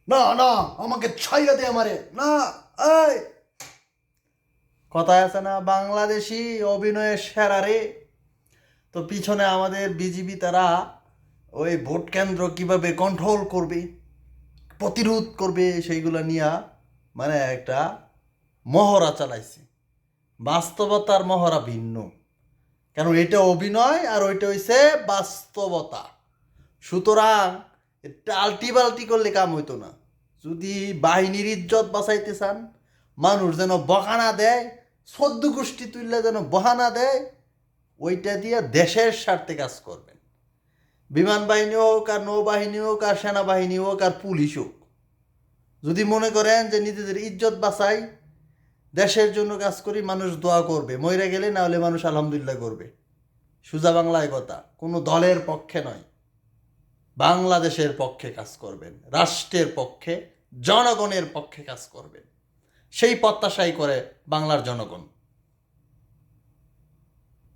না না, আমাকে ছাইয়া দে আমারে না। এই কথায় আছে না, বাংলাদেশি অভিনয়ের সেরা রে। তো পিছনে আমাদের বিজিবি তারা ওই ভোট কেন্দ্র কিভাবে কন্ট্রোল করবে, প্রতিরোধ করবে, সেইগুলো নিয়ে মানে একটা মহড়া চালাইছে। বাস্তবতার মহড়া ভিন্ন, কারণ এটা অভিনয় আর ওইটা হইছে বাস্তবতা। সুতরাং টাল্টি বাল্টি করলে কাম হইতো না। যদি বাহিনীর ইজ্জত বাঁচাইতে চান, মানুষ যেন বহানা দেয়, সদ্য গোষ্ঠী তুললে যেন বহানা দেয়, ওইটা দিয়ে দেশের স্বার্থে কাজ করবেন। বিমান বাহিনী হোক আর নৌবাহিনী হোক আর সেনাবাহিনী হোক আর পুলিশ হোক, যদি মনে করেন যে নিজেদের ইজ্জত বাঁচাই, দেশের জন্য কাজ করি, মানুষ দোয়া করবে, মইরা গেলে না হলে মানুষ আলহামদুলিল্লাহ করবে। সুজা বাংলায় কথা, কোনো দলের পক্ষে নয়, বাংলাদেশের পক্ষে কাজ করবেন, রাষ্ট্রের পক্ষে, জনগণের পক্ষে কাজ করবেন। সেই প্রত্যাশাই করে বাংলার জনগণ।